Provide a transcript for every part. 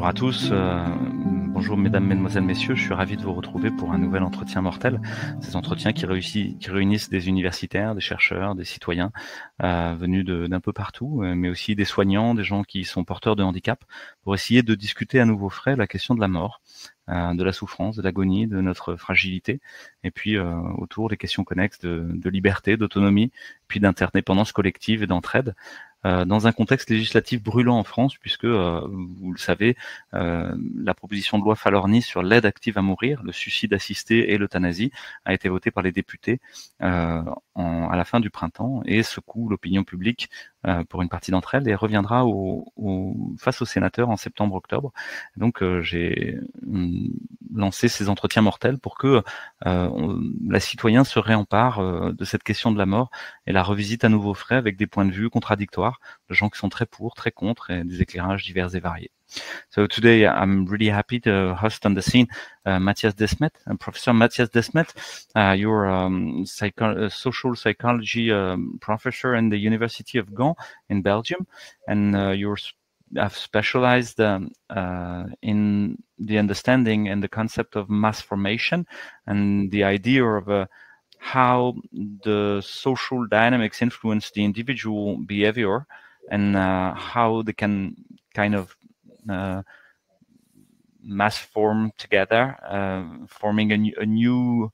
Bonjour à tous, bonjour mesdames, mesdemoiselles, messieurs, je suis ravi de vous retrouver pour un nouvel entretien mortel. Ces entretiens qui réunissent des universitaires, des chercheurs, des citoyens venus d'un peu partout, mais aussi des soignants, des gens qui sont porteurs de handicap, pour essayer de discuter à nouveau frais la question de la mort, de la souffrance, de l'agonie, de notre fragilité, et puis autour des questions connexes de liberté, d'autonomie, puis d'interdépendance collective et d'entraide. Dans un contexte législatif brûlant en France, puisque, vous le savez, la proposition de loi Façonnent-ils sur l'aide active à mourir, le suicide assisté et l'euthanasie a été votée par les députés à la fin du printemps et secoue l'opinion publique pour une partie d'entre elles et reviendra face aux sénateurs en septembre-octobre. Donc j'ai lancé ces entretiens mortels pour que la citoyenne se réempare de cette question de la mort et la revisite à nouveau frais avec des points de vue contradictoires, de gens qui sont très pour, très contre et des éclairages divers et variés. So today I'm really happy to host on the scene Mattias Desmet, Professor Mattias Desmet. You're social psychology professor in the University of Gand in Belgium, and have specialized in the understanding and the concept of mass formation and the idea of how the social dynamics influence the individual behavior and how they can kind of mass form together, forming a new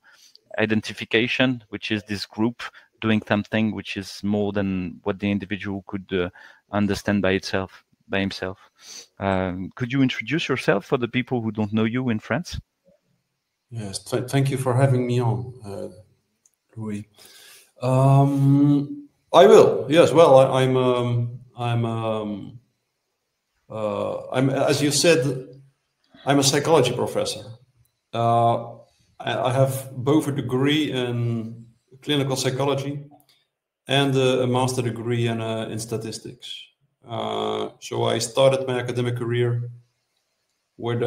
identification, which is this group doing something which is more than what the individual could understand by himself. Could you introduce yourself for the people who don't know you in France? Yes, thank you for having me on, Louis. I will. Yes. Well, I'm as you said, I'm a psychology professor. I have both a degree in clinical psychology and a master degree in statistics. So I started my academic career with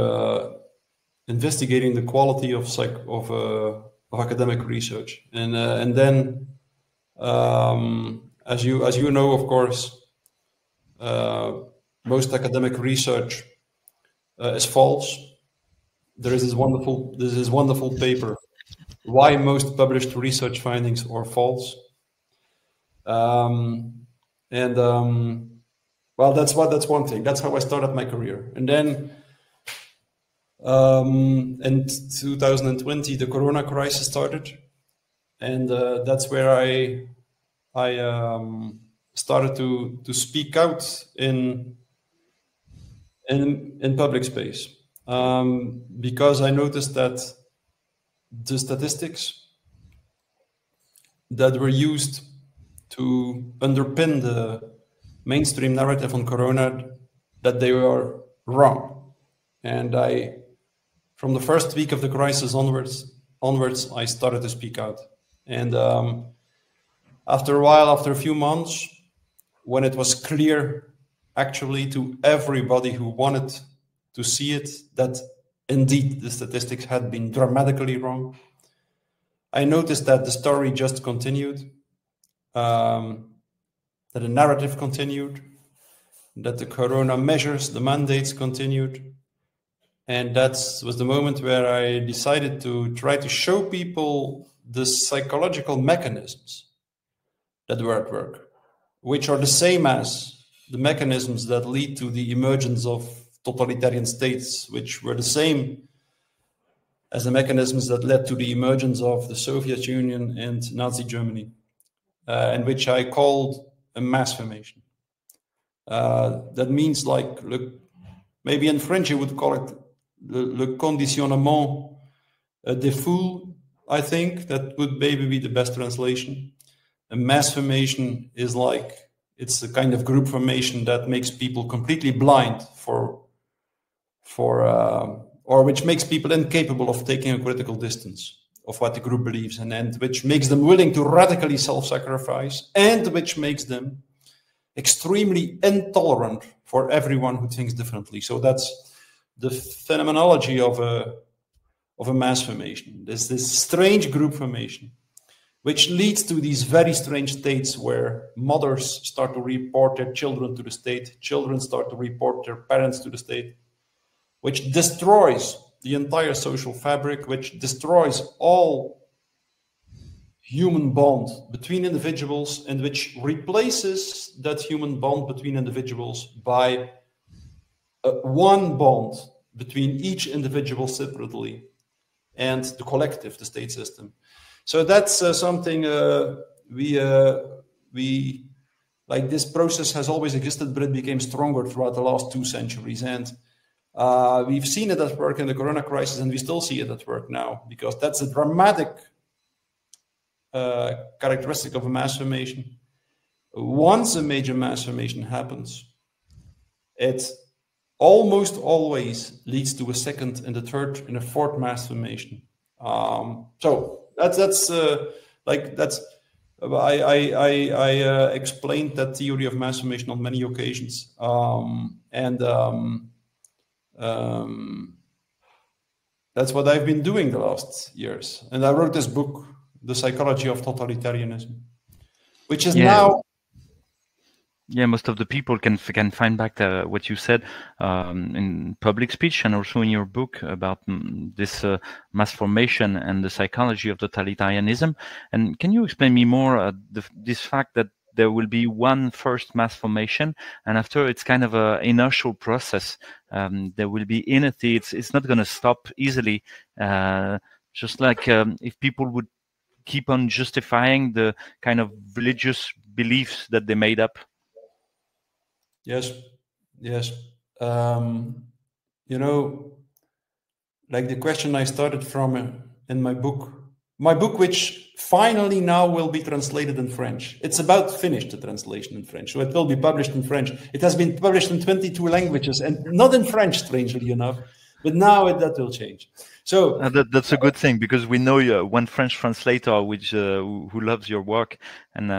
investigating the quality of academic research, and then as you know, of course, most academic research is false. There is this wonderful paper, Why Most Published Research Findings Are False. Well, that's one thing. That's how I started my career. And then in 2020, the Corona crisis started, and that's where I started to speak out in public space, because I noticed that the statistics that were used to underpin the mainstream narrative on Corona, that they were wrong. And from the first week of the crisis onwards, I started to speak out. And after a while, after a few months, when it was clear actually to everybody who wanted to see it, that indeed the statistics had been dramatically wrong, I noticed that the story just continued, that the narrative continued, that the Corona measures, the mandates continued. And that was the moment where I decided to try to show people the psychological mechanisms that were at work, which are the same as the mechanisms that lead to the emergence of totalitarian states, which were the same as the mechanisms that led to the emergence of the Soviet Union and Nazi Germany, and which I called a mass formation. That means, like, maybe in French you would call it le conditionnement des foules. I think that would maybe be the best translation. A mass formation is like, it's a kind of group formation that makes people completely blind or which makes people incapable of taking a critical distance of what the group believes, and which makes them willing to radically self-sacrifice, and which makes them extremely intolerant for everyone who thinks differently. So that's the phenomenology of a mass formation. There's this strange group formation, which leads to these very strange states where mothers start to report their children to the state, children start to report their parents to the state, which destroys the entire social fabric, which destroys all human bond between individuals, and which replaces that human bond between individuals by one bond between each individual separately and the collective, the state system. So that's something we like. This process has always existed, but it became stronger throughout the last 2 centuries. And we've seen it at work in the Corona crisis, and we still see it at work now, because that's a dramatic characteristic of a mass formation. Once a major mass formation happens, it almost always leads to a second and a third and a fourth mass formation. So that's I explained that theory of mass formation on many occasions, that's what I've been doing the last years. And I wrote this book, The Psychology of Totalitarianism, which is now. Yeah, most of the people can find back what you said in public speech, and also in your book about this mass formation and the psychology of totalitarianism. And can you explain me more this fact that there will be one first mass formation, and after it's kind of an inertial process. There will be inertia. It's not going to stop easily. Just like if people would keep on justifying the kind of religious beliefs that they made up. Yes. You know, like the question I started from in my book, which finally now will be translated in French. It's about finished, the translation in French. So it will be published in French. It has been published in 22 languages and not in French, strangely enough. But now that will change. So that's a good thing, because we know one French translator who loves your work, and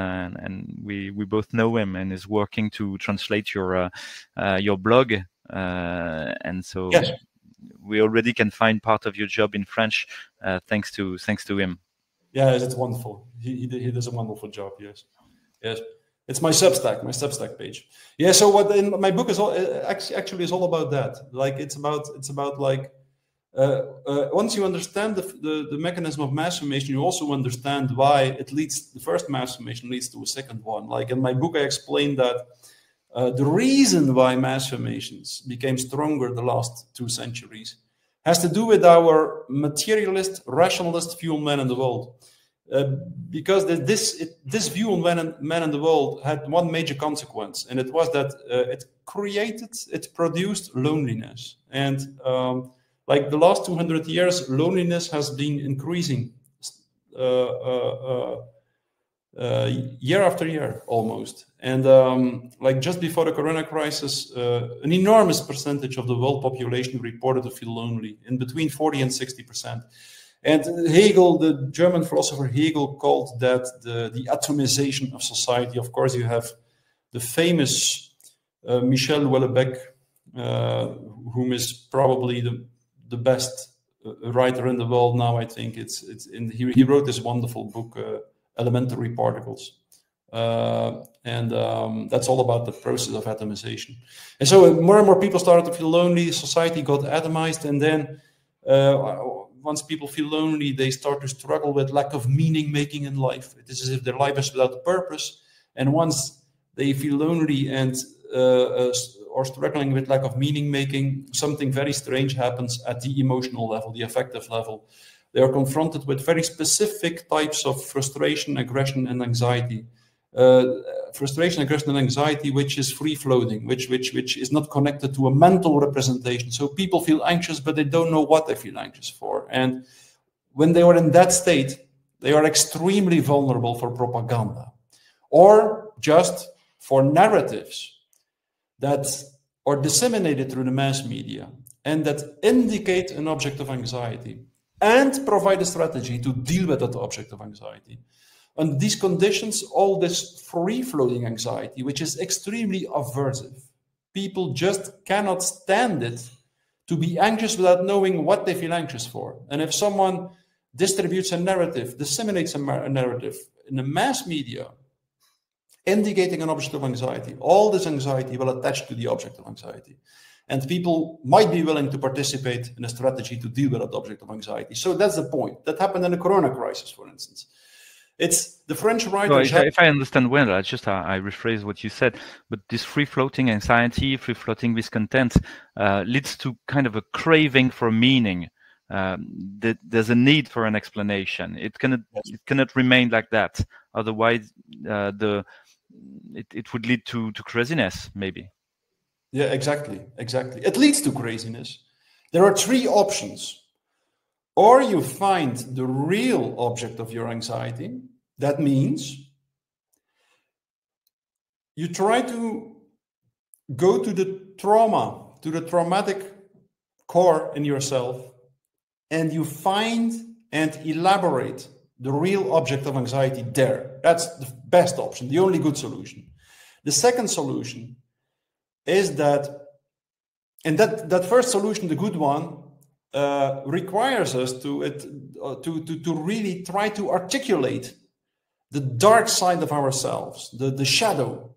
we both know him, and is working to translate your blog, and so yes. We already can find part of your job in French thanks to him. Yeah, it's wonderful. He does a wonderful job. Yes. It's my Substack page. Yeah. So what in my book is actually is all about that. Like it's about like once you understand the mechanism of mass formation, you also understand why the first mass formation leads to a second one. Like in my book, I explained that the reason why mass formations became stronger the last 2 centuries has to do with our materialist, rationalist view on man in the world. Because this view on man in the world had one major consequence, and it was that it produced loneliness. And like the last 200 years, loneliness has been increasing year after year almost. And like just before the Corona crisis, an enormous percentage of the world population reported to feel lonely, in between 40 and 60%. And Hegel, the German philosopher Hegel, called that the atomization of society. Of course, you have the famous Michel Houellebecq, whom is probably the best writer in the world now. I think he wrote this wonderful book, Elementary Particles, and that's all about the process of atomization. And so more and more people started to feel lonely. Society got atomized, and then once people feel lonely, they start to struggle with lack of meaning making in life. It is as if their life is without purpose. And once they feel lonely and or struggling with lack of meaning making, something very strange happens at the emotional level, the affective level. They are confronted with very specific types of frustration, aggression, and anxiety. Frustration, aggression, and anxiety, which is free-floating, which is not connected to a mental representation. So people feel anxious, but they don't know what they feel anxious for. And when they are in that state, they are extremely vulnerable for propaganda, or just for narratives that are disseminated through the mass media and that indicate an object of anxiety and provide a strategy to deal with that object of anxiety. Under these conditions, all this free-floating anxiety, which is extremely aversive, people just cannot stand it to be anxious without knowing what they feel anxious for. And if someone distributes a narrative, disseminates a narrative in the mass media, indicating an object of anxiety, all this anxiety will attach to the object of anxiety. And people might be willing to participate in a strategy to deal with that object of anxiety. So that's the point. That happened in the Corona crisis, for instance. It's the French writer... Well, if I understand well, I rephrase what you said, but this free-floating anxiety, free-floating discontent leads to kind of a craving for meaning. There's a need for an explanation. It cannot remain like that. Otherwise, it would lead to craziness, maybe. Yeah, exactly. It leads to craziness. There are three options. Or you find the real object of your anxiety. That means you try to go to the trauma, to the traumatic core in yourself, and you find and elaborate the real object of anxiety there. That's the best option, the only good solution. The second solution is that, and that first solution, the good one, requires us to really try to articulate the dark side of ourselves, the shadow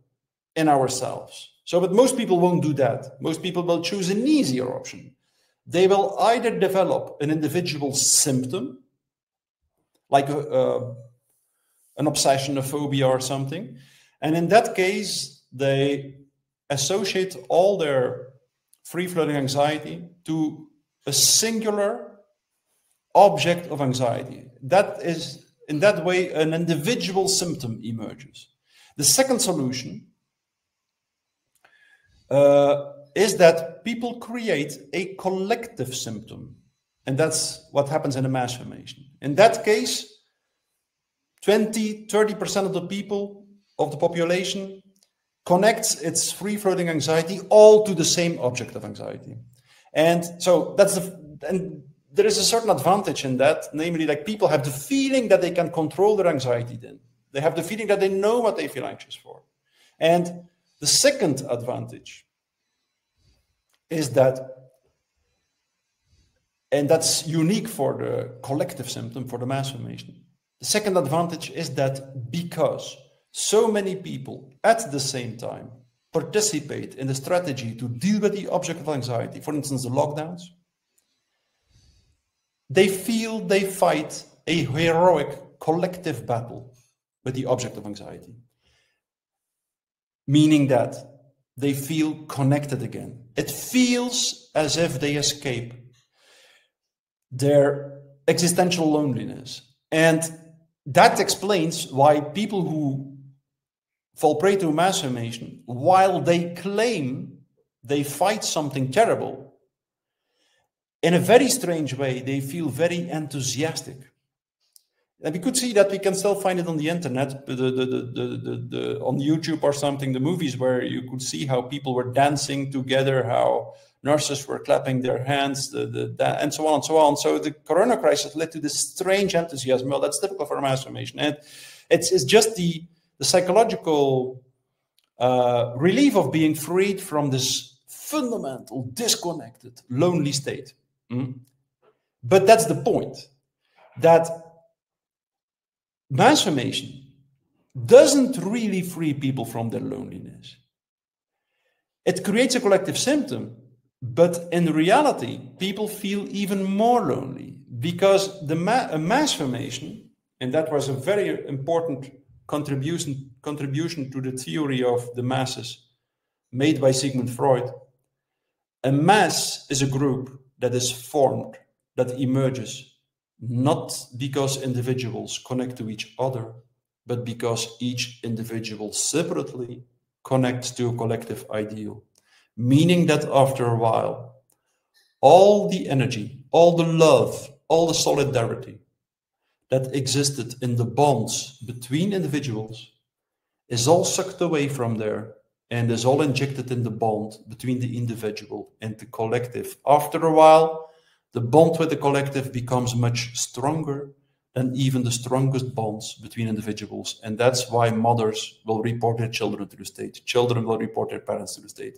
in ourselves. So, but most people won't do that. Most people will choose an easier option. They will either develop an individual symptom, like an obsession, a phobia or something. And in that case, they associate all their free-floating anxiety to a singular object of anxiety. That is, in that way, an individual symptom emerges. The second solution is that people create a collective symptom. And that's what happens in a mass formation. In that case, 20-30% of the people, of the population, connects its free-floating anxiety all to the same object of anxiety. And so and there is a certain advantage in that, namely, like, people have the feeling that they can control their anxiety then. They have the feeling that they know what they feel anxious for. And the second advantage is that, and that's unique for the collective symptom, for the mass formation. The second advantage is that because so many people at the same time participate in the strategy to deal with the object of anxiety, for instance, the lockdowns, they feel they fight a heroic collective battle with the object of anxiety, meaning that they feel connected again. It feels as if they escape their existential loneliness. And that explains why people who fall prey to mass formation, while they claim they fight something terrible, in a very strange way, they feel very enthusiastic. And we could see that. We can still find it on the internet, on YouTube or something, the movies where you could see how people were dancing together, how nurses were clapping their hands, and so on and so on. So the Corona crisis led to this strange enthusiasm. Well, that's typical for mass formation. And it's just the psychological relief of being freed from this fundamental, disconnected, lonely state. But that's the point, that mass formation doesn't really free people from their loneliness. It creates a collective symptom, but in reality, people feel even more lonely, because a mass formation, and that was a very important contribution to the theory of the masses made by Sigmund Freud. A mass is a group that is formed, that emerges, not because individuals connect to each other, but because each individual separately connects to a collective ideal. Meaning that after a while, all the energy, all the love, all the solidarity that existed in the bonds between individuals is all sucked away from there and is all injected in the bond between the individual and the collective. After a while, the bond with the collective becomes much stronger than even the strongest bonds between individuals. And that's why mothers will report their children to the state. Children will report their parents to the state.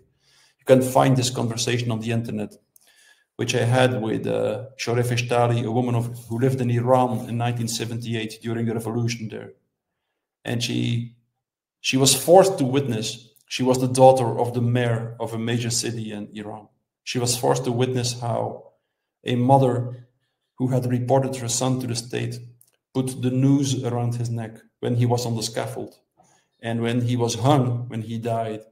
You can find this conversation on the internet, which I had with Shoref Eshtali, a woman who lived in Iran in 1978 during the revolution there. And she was forced to witness. She was the daughter of the mayor of a major city in Iran. She was forced to witness how a mother who had reported her son to the state put the noose around his neck when he was on the scaffold. And when he was hung, when he died,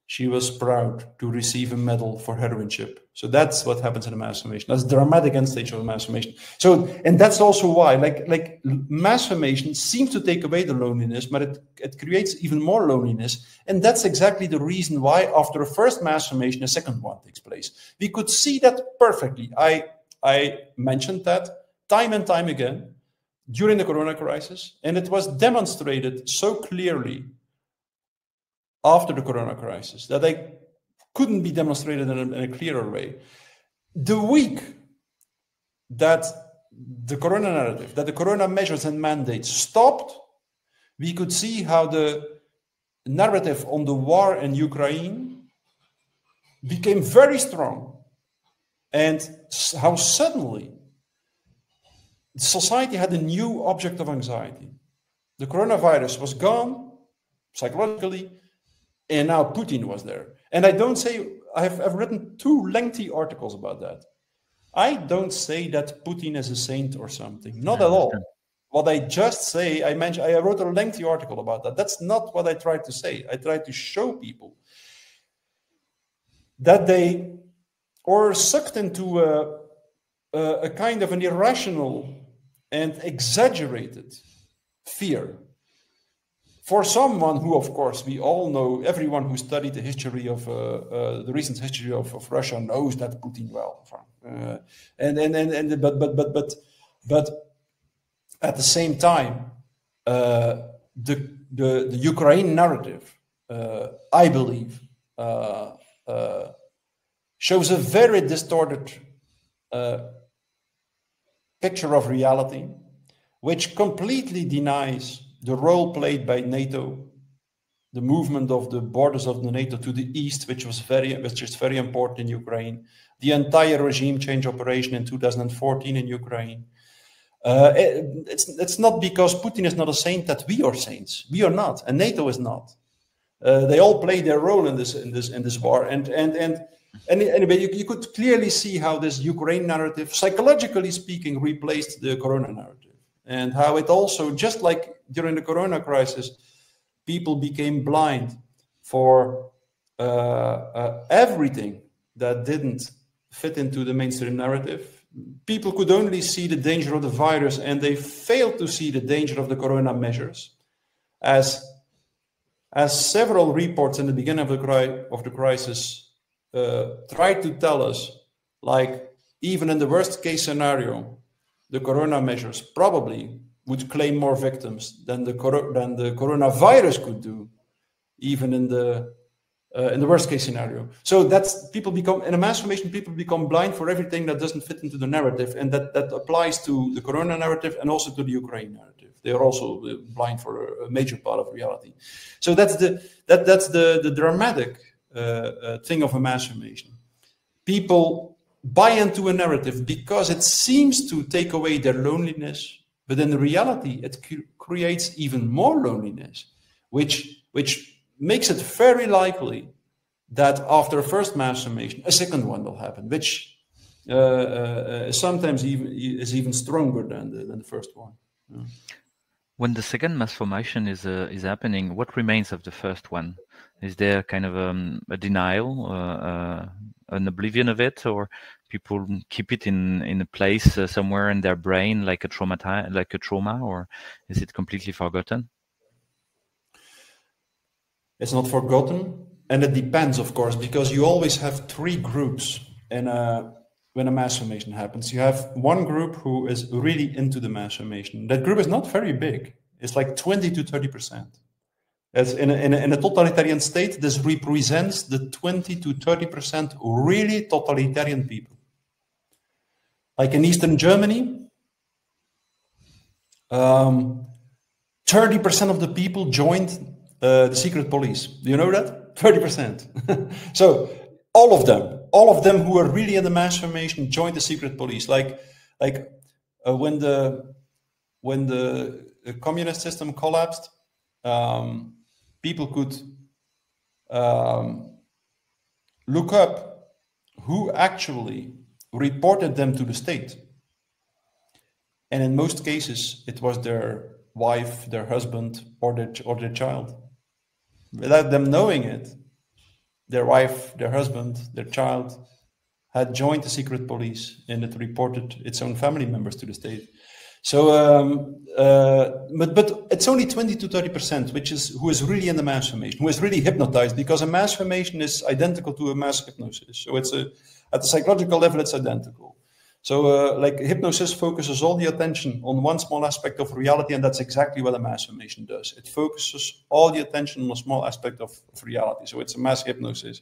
she was proud to receive a medal for heroineship. So that's what happens in a mass formation. That's the dramatic end stage of a mass formation. So, and that's also why, like mass formation seems to take away the loneliness, but it creates even more loneliness. And that's exactly the reason why after a first mass formation, a second one takes place. We could see that perfectly. I mentioned that time and time again during the Corona crisis, and it was demonstrated so clearly after the Corona crisis that I couldn't be demonstrated in a clearer way. The week that the Corona narrative, that the Corona measures and mandates stopped, we could see how the narrative on the war in Ukraine became very strong, and how suddenly society had a new object of anxiety. The coronavirus was gone psychologically, and now Putin was there. And I don't say, I've written 2 lengthy articles about that. I don't say that Putin is a saint or something, not at all. What I just say, I wrote a lengthy article about that. That's not what I tried to say. I tried to show people that they are sucked into a kind of an irrational and exaggerated fear. For someone who, of course, we all know, everyone who studied the history of the recent history of Russia knows that Putin well. But at the same time, the Ukraine narrative, I believe, shows a very distorted picture of reality, which completely denies the role played by NATO, the movement of the borders of the NATO to the east, which is very important in Ukraine, the entire regime change operation in 2014 in Ukraine. It's not because Putin is not a saint that we are saints. We are not, and NATO is not. They all play their role in this war, and anyway, you could clearly see how this Ukraine narrative, psychologically speaking, replaced the Corona narrative. And how it also, just like during the Corona crisis, people became blind for everything that didn't fit into the mainstream narrative. People could only see the danger of the virus, and they failed to see the danger of the Corona measures. As several reports in the beginning of the crisis tried to tell us, like even in the worst case scenario, the Corona measures probably would claim more victims than the coronavirus could do, even in the worst case scenario. So that's, people become, in a mass formation, people become blind for everything that doesn't fit into the narrative, and that applies to the Corona narrative and also to the Ukraine narrative. They are also blind for a major part of reality. So that's the dramatic thing of a mass formation. People buy into a narrative because it seems to take away their loneliness, but in reality, it creates even more loneliness, which makes it very likely that after a first mass formation, a second one will happen, which sometimes is even stronger than the first one. Yeah. When the second mass formation is happening, what remains of the first one? Is there kind of a denial, an oblivion of it, or people keep it in a place somewhere in their brain, like a trauma, or is it completely forgotten? It's not forgotten, and it depends, of course, because you always have 3 groups when a mass formation happens. You have one group who is really into the mass formation. That group is not very big. It's like 20 to 30%. As in a totalitarian state, this represents the 20 to 30% really totalitarian people. Like in Eastern Germany, 30% of the people joined the secret police. Do you know that? 30%. So all of them who are really in the mass formation joined the secret police. Like when the communist system collapsed, people could look up who actually reported them to the state. And in most cases, it was their wife, their husband, or their child. Without them knowing it, their wife, their husband, their child had joined the secret police, and it reported its own family members to the state. So, but it's only 20 to 30%, who is really in the mass formation, who is really hypnotized, because a mass formation is identical to a mass hypnosis. So it's at the psychological level, it's identical. So like hypnosis focuses all the attention on one small aspect of reality, and that's exactly what a mass formation does. It focuses all the attention on a small aspect of reality. So it's a mass hypnosis.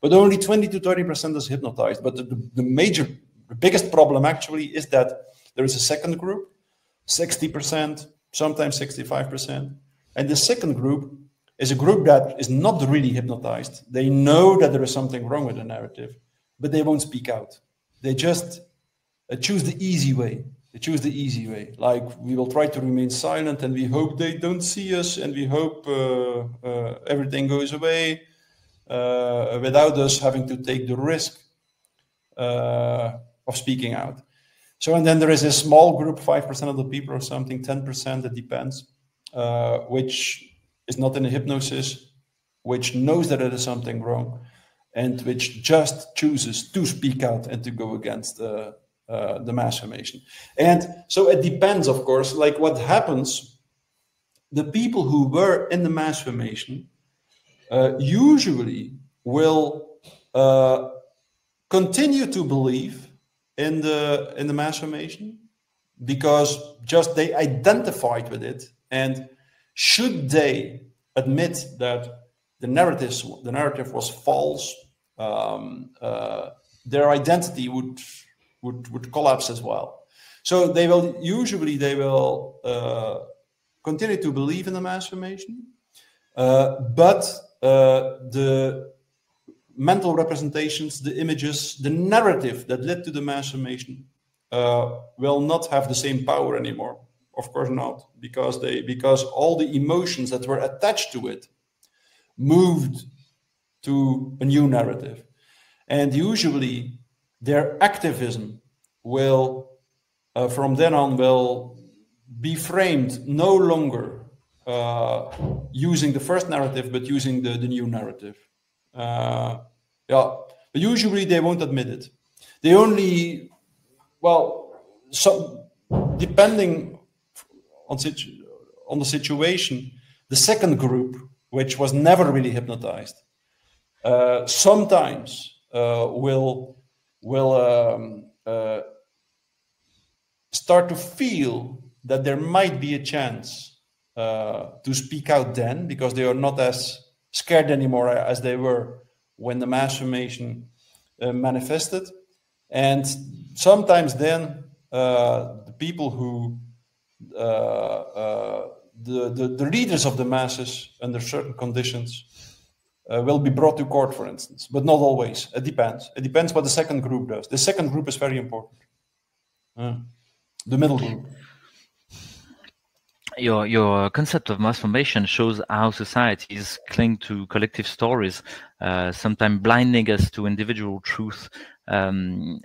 But only 20 to 30% is hypnotized. But the biggest problem actually is that there is a second group, 60%, sometimes 65%. And the second group is a group that is not really hypnotized. They know that there is something wrong with the narrative, but they won't speak out. They just choose the easy way. They choose the easy way. Like, we will try to remain silent, and we hope they don't see us, and we hope everything goes away without us having to take the risk of speaking out. So, and then there is a small group, 5% of the people or something, 10%, it depends, which is not in a hypnosis, which knows that it is something wrong, and which just chooses to speak out and to go against the mass formation. And so it depends, of course, like what happens. The people who were in the mass formation usually will continue to believe in the mass formation, because just they identified with it, and should they admit that the narrative was false, their identity would collapse as well. So they will continue to believe in the mass formation, but the mental representations, the images, the narrative that led to the mass formation will not have the same power anymore. Of course not, because all the emotions that were attached to it moved to a new narrative. And usually their activism will, from then on, will be framed no longer using the first narrative, but using the new narrative. But usually they won't admit it. They only, depending on the situation, the second group, which was never really hypnotized, sometimes will start to feel that there might be a chance to speak out then, because they are not as scared anymore as they were when the mass formation manifested. And sometimes then the people who the leaders of the masses under certain conditions will be brought to court, for instance, but not always. It depends. It depends what the second group does. The second group is very important. The middle group. Your concept of mass formation shows how societies cling to collective stories, sometimes blinding us to individual truth. Do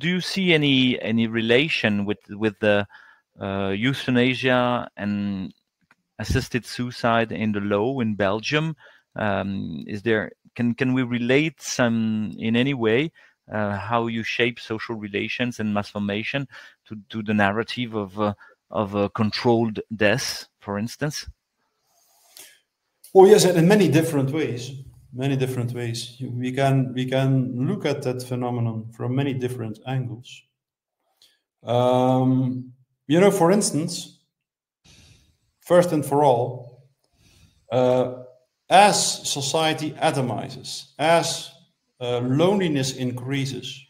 you see any relation with the euthanasia and assisted suicide in the law in Belgium? Can we relate in any way how you shape social relations and mass formation to the narrative of a controlled death, for instance? Oh yes, in many different ways. Many different ways. We can look at that phenomenon from many different angles. For instance, first and for all, as society atomizes, as loneliness increases,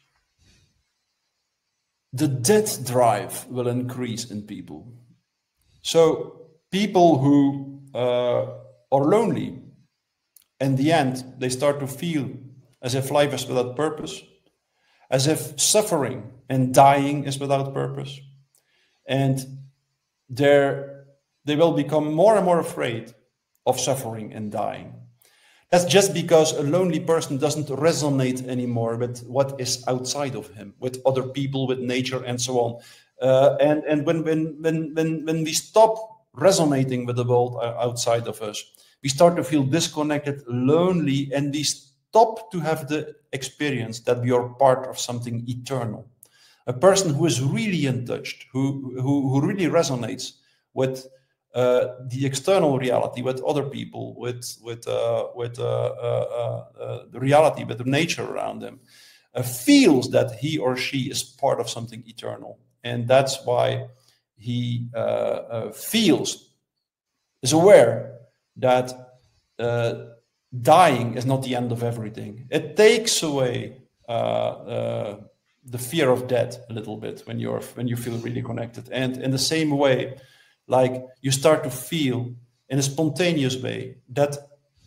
the death drive will increase in people. So people who are lonely, in the end, they start to feel as if life is without purpose, as if suffering and dying is without purpose. And they will become more and more afraid of suffering and dying. That's just because a lonely person doesn't resonate anymore with what is outside of him, with other people, with nature, and so on. And when we stop resonating with the world outside of us, we start to feel disconnected, lonely, and we stop to have the experience that we are part of something eternal. A person who is really in touch, who really resonates with the external reality, with other people, with the reality, with the nature around them, feels that he or she is part of something eternal, and that's why he is aware that dying is not the end of everything. It takes away the fear of death a little bit when you feel really connected, and in the same way, like you start to feel in a spontaneous way that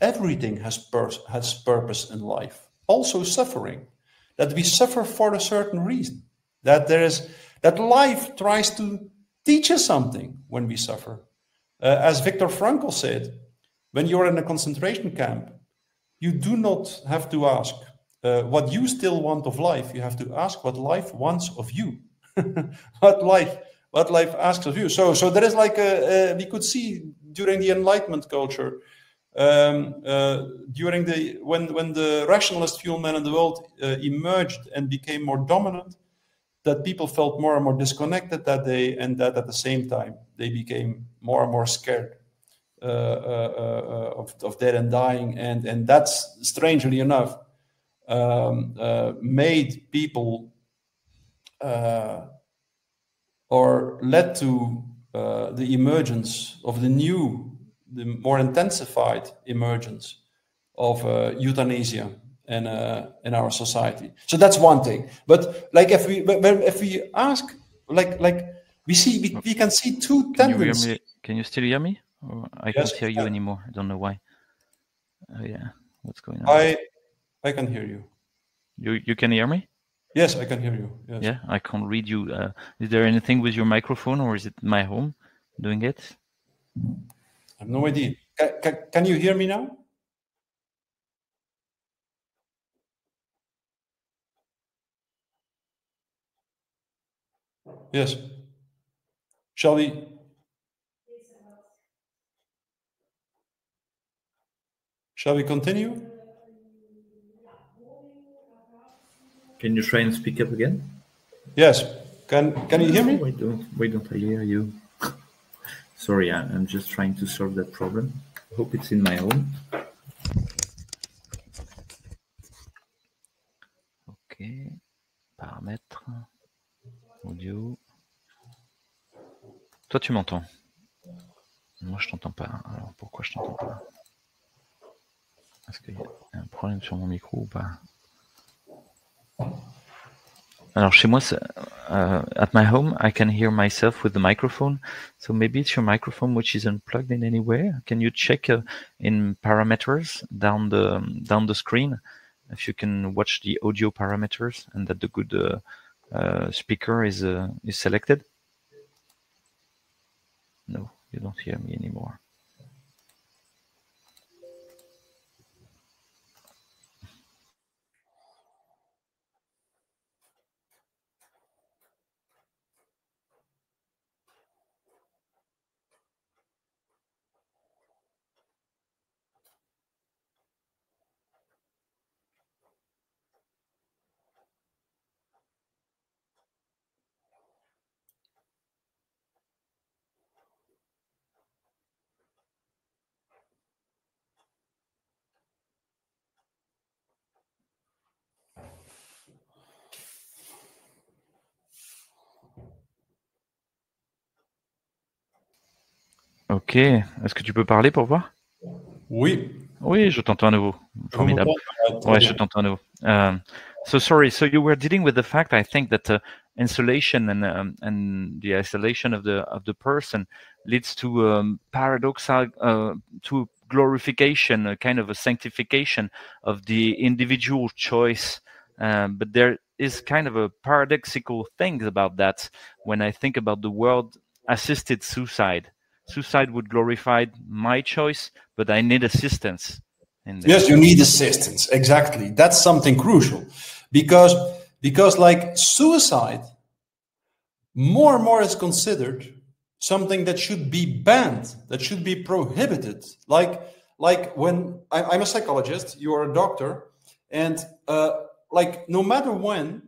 everything has purpose in life, also suffering, that we suffer for a certain reason, that life tries to teach us something when we suffer. As Viktor Frankl said, when you're in a concentration camp, you do not have to ask what you still want of life. You have to ask what life wants of you. what life asks of you. So there is like we could see during the Enlightenment culture, during when the rationalist viewmen in the world emerged and became more dominant, that people felt more and more disconnected that day, and that at the same time they became more and more scared of death and dying, and that's strangely enough made people or led to the emergence of the more intensified emergence of euthanasia in our society. So that's one thing. But like if we ask, like we can see two tendencies. Can you still hear me? Or I can't hear you anymore. I don't know why. Yeah, what's going on? I can hear you. You can hear me? Yes, I can hear you. Yes. Yeah, I can't read you. Is there anything with your microphone, or is it my home doing it? I have no idea. Can you hear me now? Yes. Shall we continue? Can you try and speak up again? Yes. Can you hear me? Why don't I hear you? Sorry, I'm just trying to solve that problem. Hope it's in my home. Ok. Paramètres. Audio. Toi, tu m'entends? Moi, je t'entends pas. Alors, pourquoi je t'entends pas? Est-ce qu'il y a un problème sur mon micro ou pas? Alors, chez moi, at my home, I can hear myself with the microphone. So maybe it's your microphone which is unplugged in any way. Can you check in parameters down the screen if you can watch the audio parameters and that the good speaker is selected? No, you don't hear me anymore. Ok, est-ce que tu peux parler pour voir? Oui. Oui, je t'entends à nouveau. Formidable. Ouais, je t'entends à nouveau. So sorry. So you were dealing with the fact, I think, that insulation and the isolation of the person leads to paradoxal, to glorification, a kind of a sanctification of the individual choice. But there is kind of a paradoxical thing about that when I think about the world-assisted suicide. Suicide would glorify my choice, but I need assistance. in there. Yes, you need assistance. Exactly. That's something crucial, because like suicide, more and more is considered something that should be banned, that should be prohibited. Like when I'm a psychologist, you are a doctor, and like no matter when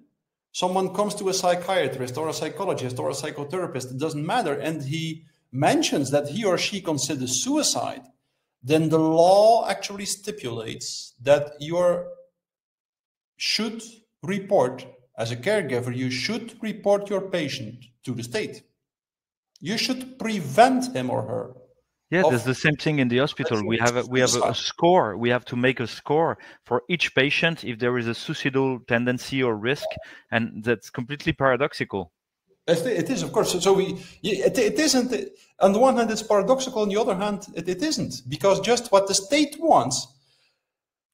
someone comes to a psychiatrist or a psychologist or a psychotherapist, it doesn't matter, and he mentions that he or she considers suicide, then the law actually stipulates that you should report, as a caregiver, you should report your patient to the state. You should prevent him or her. Yeah, there's the same thing in the hospital. We have a score. We have to make a score for each patient if there is a suicidal tendency or risk, and that's completely paradoxical. It is, of course. So it isn't. On the one hand, it's paradoxical. On the other hand, it isn't, because just what the state wants.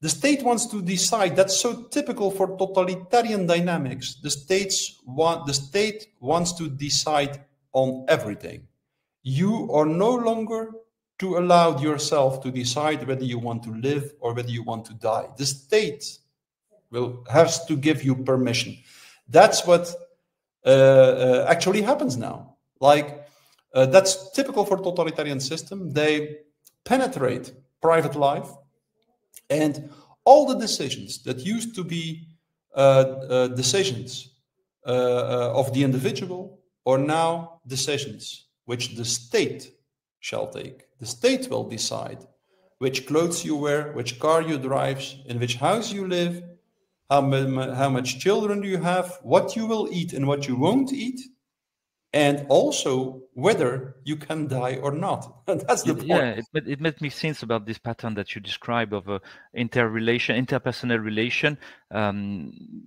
The state wants to decide. That's so typical for totalitarian dynamics. The state wants to decide on everything. You are no longer to allow yourself to decide whether you want to live or whether you want to die. The state has to give you permission. That's what actually happens now. Like that's typical for totalitarian system. They penetrate private life, and all the decisions that used to be decisions of the individual are now decisions which the state shall take. The state will decide which clothes you wear, which car you drive, in which house you live, how much children you have, what you will eat and what you won't eat, and also whether you can die or not. That's the point. Yeah, it made me think about this pattern that you describe of a interpersonal relation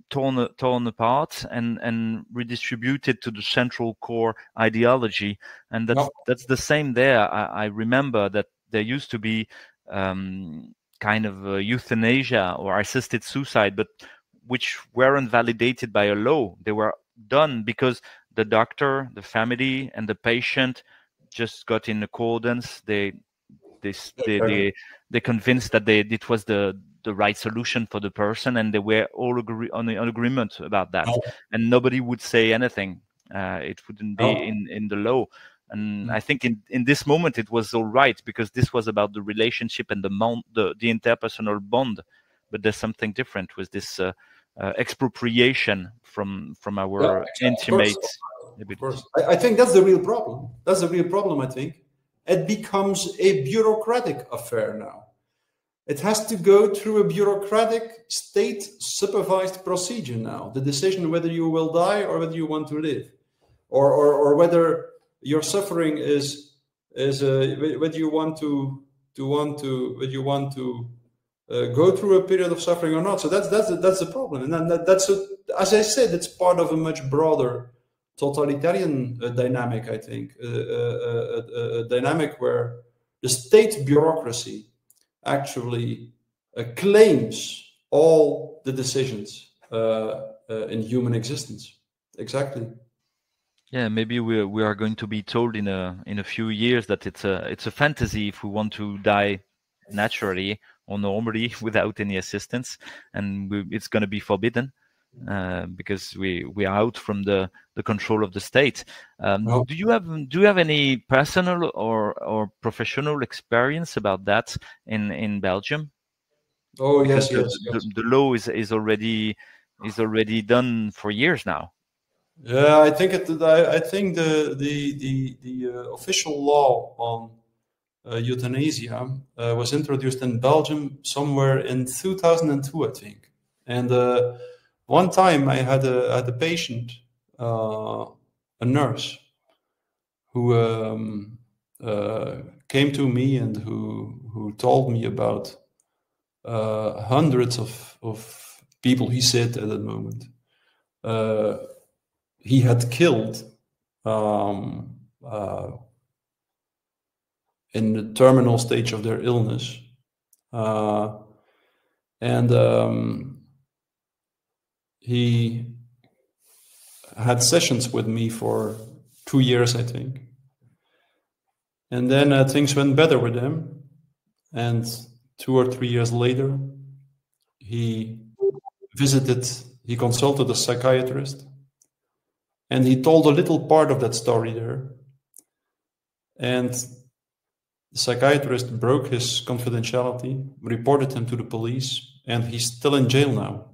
torn apart and redistributed to the central core ideology, and that's the same there. I remember that there used to be kind of euthanasia or assisted suicide, but which weren't validated by a law. They were done because the doctor, the family, and the patient just got in accordance. They convinced that it was the right solution for the person, and they were all on agreement about that. And nobody would say anything. It wouldn't be in the law. And I think in this moment it was all right, because this was about the relationship and the interpersonal bond. But there's something different with this expropriation from our intimates. Of course. I think that's the real problem. That's the real problem, I think. It becomes a bureaucratic affair now. It has to go through a bureaucratic, state-supervised procedure now. The decision whether you will die or whether you want to live, or whether your suffering is whether you want to go through a period of suffering or not. So that's the problem, and that's as I said, it's part of a much broader totalitarian dynamic. I think a dynamic where the state bureaucracy actually claims all the decisions in human existence. Exactly. Yeah, maybe we are going to be told in a few years that it's a fantasy if we want to die naturally or normally without any assistance, and it's going to be forbidden because we are out from the control of the state. Do you have any personal or professional experience about that in Belgium? Oh yes, because yes. The law is already done for years now. Yeah, I think the official law on euthanasia was introduced in Belgium somewhere in 2002, I think. And one time I had a patient, a nurse, who came to me and who told me about hundreds of people he said at that moment he had killed in the terminal stage of their illness. He had sessions with me for 2 years, I think. And then things went better with him. And 2 or 3 years later, he consulted a psychiatrist, and he told a little part of that story there. And the psychiatrist broke his confidentiality, reported him to the police, and he's still in jail now.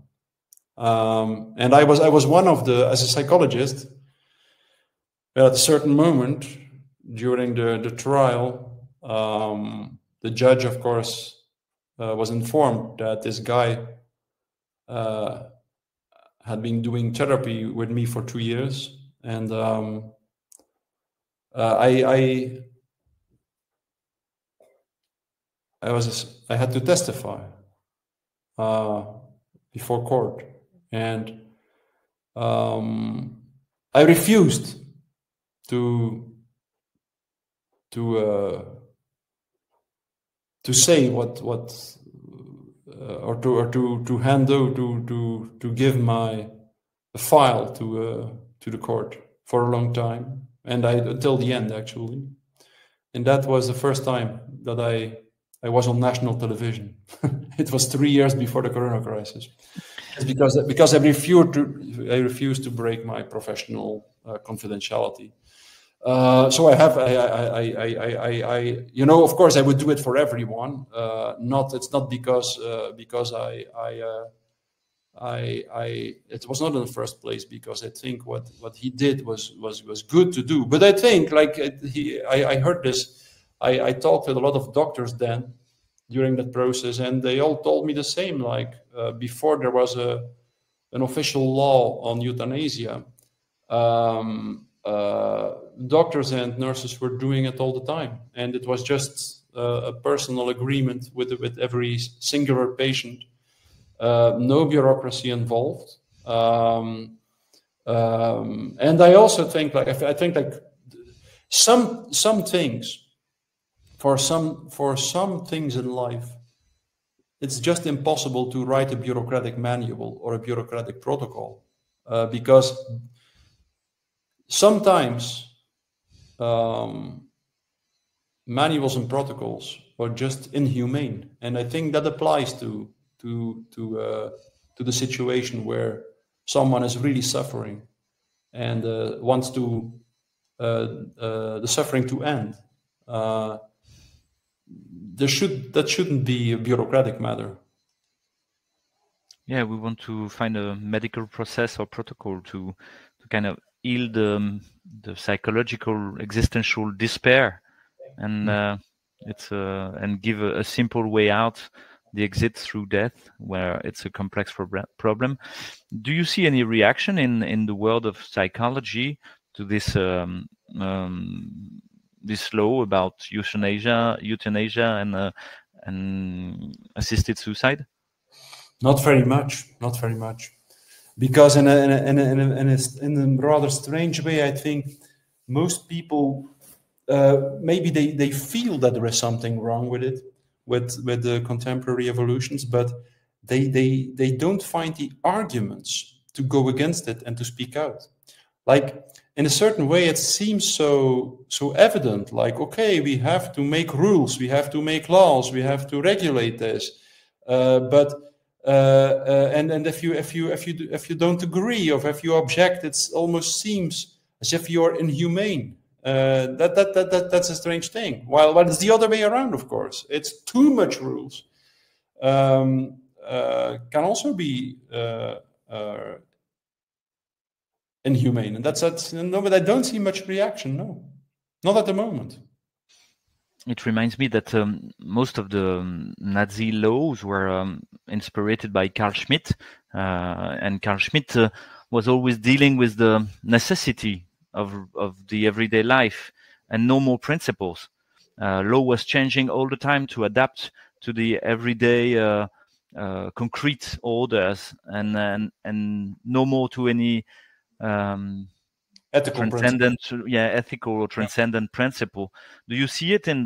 And I was one of the, as a psychologist, at a certain moment during the trial, the judge, of course, was informed that this guy had been doing therapy with me for 2 years, and I had to testify before court, and I refused to say what or to hand over to give my file to the court for a long time, and until the end actually, and that was the first time that I was on national television. It was 3 years before the Corona crisis. It's because I refused to break my professional confidentiality. So you know, of course, I would do it for everyone. It's not because it was not in the first place because I think what he did was good to do. But I think, like, I heard this. I talked with a lot of doctors then during that process, and they all told me the same. Like before there was an official law on euthanasia, doctors and nurses were doing it all the time, and it was just a personal agreement with every singular patient. No bureaucracy involved, and I also think like some things. For some things in life, it's just impossible to write a bureaucratic manual or a bureaucratic protocol, because sometimes manuals and protocols are just inhumane, and I think that applies to the situation where someone is really suffering and wants to the suffering to end. That shouldn't be a bureaucratic matter. Yeah, we want to find a medical process or protocol to kind of heal the psychological existential despair, and and give a simple way out, the exit through death, where it's a complex problem. Do you see any reaction in the world of psychology to this this law about euthanasia and assisted suicide? Not very much, because in a rather strange way, I think most people maybe they feel that there is something wrong with it, with the contemporary evolutions, but they don't find the arguments to go against it and to speak out. Like, in a certain way, it seems so evident. Like, okay, we have to make rules, we have to make laws, we have to regulate this. And if you don't agree, or if you object, it almost seems as if you're inhumane. That's a strange thing. While it's the other way around, of course. It's too much rules. Can also be inhumane, and that's no, but I don't see much reaction. No, not at the moment. It reminds me that most of the Nazi laws were inspired by Carl Schmitt, and Carl Schmitt was always dealing with the necessity of the everyday life and normal principles. Law was changing all the time to adapt to the everyday concrete orders, and no more to any ethical transcendent principle. Ethical or transcendent principle. Do you see it in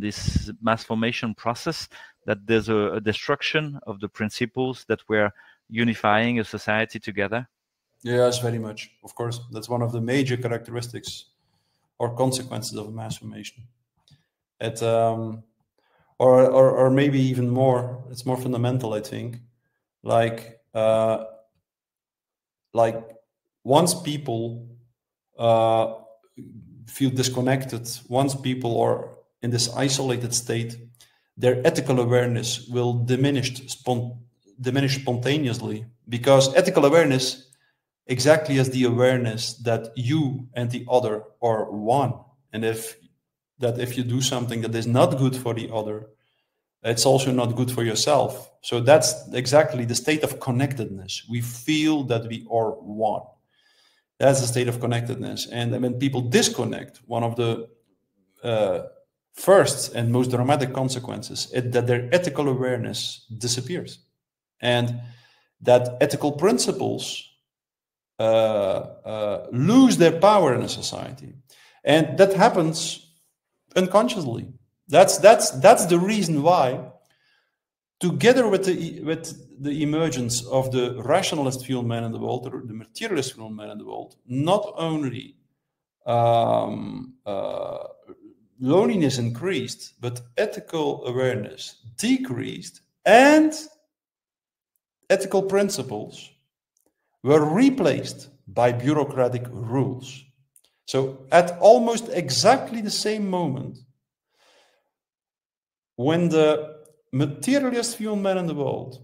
this mass formation process, that there's a destruction of the principles that were unifying a society together? Yes, very much. Of course, that's one of the major characteristics or consequences of mass formation. or maybe even more. It's more fundamental, I think. Like once people feel disconnected, once people are in this isolated state, their ethical awareness will diminish spontaneously, because ethical awareness, exactly as the awareness that you and the other are one, and if you do something that is not good for the other, it's also not good for yourself. So that's exactly the state of connectedness. We feel that we are one. That's the state of connectedness. And when people disconnect, one of the first and most dramatic consequences is that their ethical awareness disappears, and that ethical principles lose their power in a society, and that happens unconsciously. That's the reason why, together with the emergence of the rationalist view of man in the world, or the materialist view of man in the world, not only loneliness increased, but ethical awareness decreased, and ethical principles were replaced by bureaucratic rules. So at almost exactly the same moment, when the materialist view of man in the world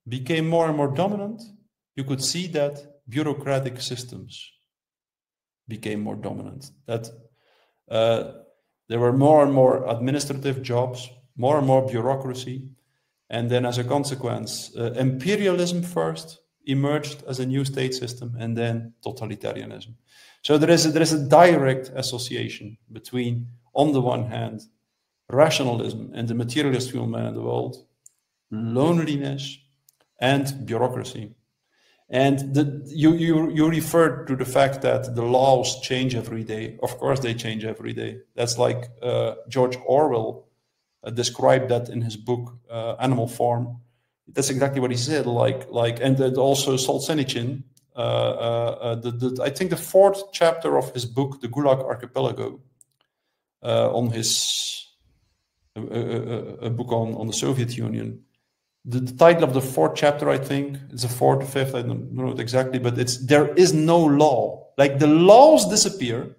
became more and more dominant, you could see that bureaucratic systems became more dominant. That there were more and more administrative jobs, more and more bureaucracy, and then as a consequence, imperialism first emerged as a new state system, and then totalitarianism. So there is a direct association between, on the one hand, rationalism and the materialist view of man in the world, loneliness, and bureaucracy. And you referred to the fact that the laws change every day. Of course, they change every day. That's like George Orwell described that in his book Animal Farm. That's exactly what he said. And then also Solzhenitsyn. I think the 4th chapter of his book, The Gulag Archipelago, on his a book on the Soviet Union. The title of the 4th chapter, I think, it's the 4th or 5th, I don't know it exactly, but it's "There is no law." Like the laws disappear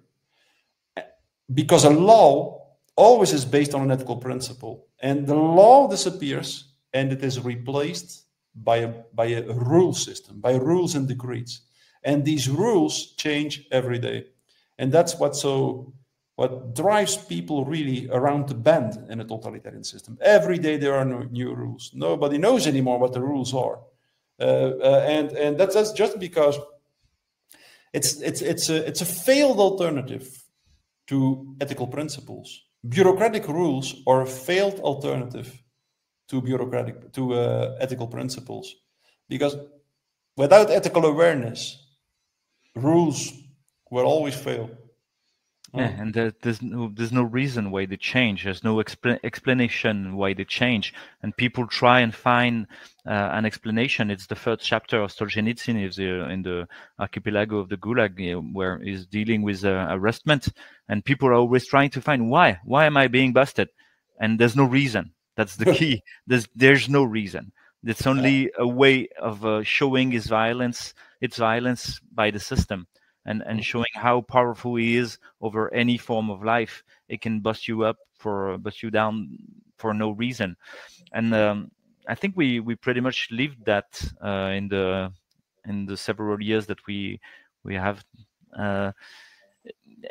because a law always is based on an ethical principle, and the law disappears and it is replaced by a rule system, by rules and decrees, and these rules change every day, and that's what drives people really around the bend in a totalitarian system. Every day there are new rules. Nobody knows anymore what the rules are, and that's just because it's a failed alternative to ethical principles. Bureaucratic rules are a failed alternative to ethical principles, because without ethical awareness, rules will always fail. Yeah, and there's no reason why they change. There's no explanation why they change, and people try and find an explanation. It's the 3rd chapter of Solzhenitsyn in the archipelago of the Gulag, where he's dealing with arrestment, and people are always trying to find why am I being busted, and there's no reason. That's the key. There's no reason. It's only a way of showing its violence by the system. And showing how powerful he is over any form of life. It can bust you down for no reason. And I think we pretty much lived that in the several years that we have.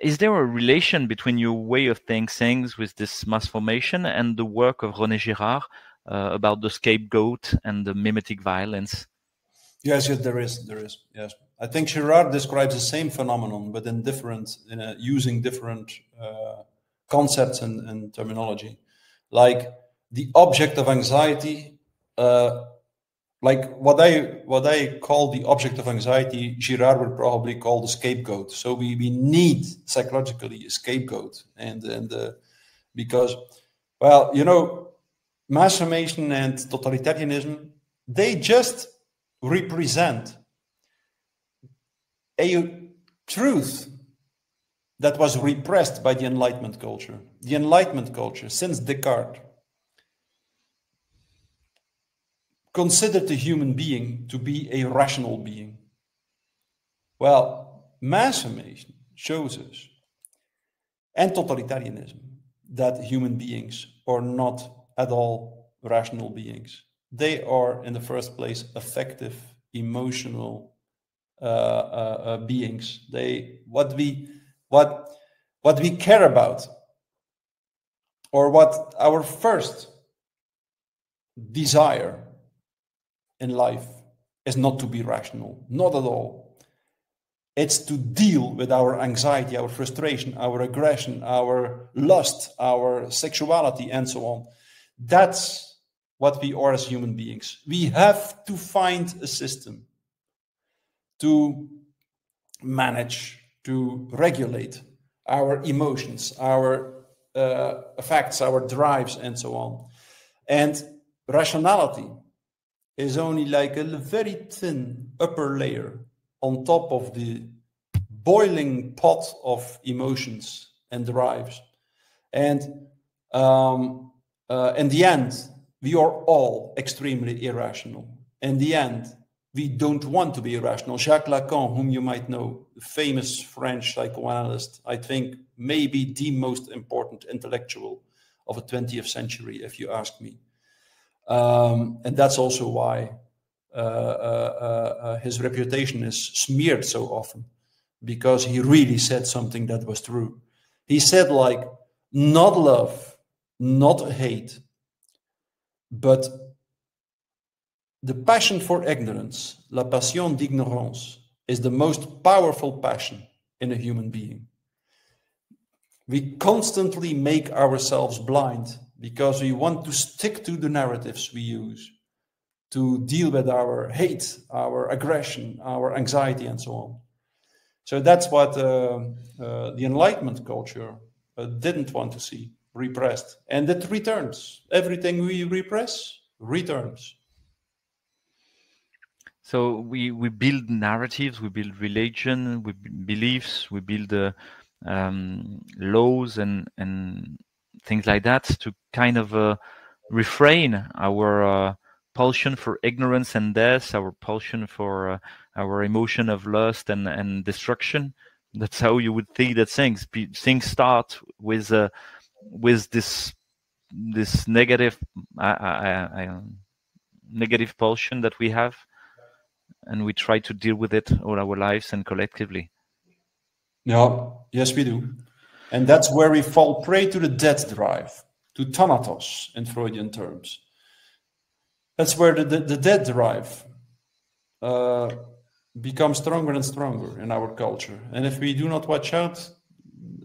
Is there a relation between your way of thinking things with this mass formation and the work of René Girard about the scapegoat and the mimetic violence? Yes, there is. Yes, I think Girard describes the same phenomenon, but using different concepts and terminology. Like the object of anxiety, like what I call the object of anxiety, Girard would probably call the scapegoat. So we need psychologically a scapegoat, and because, well, mass formation and totalitarianism, they just represent a truth that was repressed by the Enlightenment culture. The Enlightenment culture, since Descartes, considered the human being to be a rational being? Well, mass formation shows us, and totalitarianism, that human beings are not at all rational beings. They are, in the first place, affective, emotional beings. What we care about, or what our first desire in life, is not to be rational, not at all. It's to deal with our anxiety, our frustration, our aggression, our lust, our sexuality, and so on. That's what we are as human beings. We have to find a system to manage, to regulate our emotions, our affects, our drives, and so on. And rationality is only like a very thin upper layer on top of the boiling pot of emotions and drives. And in the end, we are all extremely irrational. In the end, we don't want to be irrational. Jacques Lacan, whom you might know, the famous French psychoanalyst, I think maybe the most important intellectual of the 20th century, if you ask me. And that's also why his reputation is smeared so often, because he really said something that was true. He said, like, not love, not hate, but the passion for ignorance, la passion d'ignorance, is the most powerful passion in a human being. We constantly make ourselves blind because we want to stick to the narratives we use to deal with our hate, our aggression, our anxiety, and so on. So that's what the Enlightenment culture didn't want to see repressed. And it returns. Everything we repress returns. So we build narratives, we build religion, we build beliefs, we build laws and things like that to kind of refrain our pulsion for ignorance and death, our pulsion for our emotion of lust and destruction. That's how you would think that things start with this negative negative pulsion that we have, and we try to deal with it all our lives and collectively. Yeah, yes, we do. And that's where we fall prey to the death drive, to thanatos in Freudian terms. That's where the death drive becomes stronger and stronger in our culture. And if we do not watch out,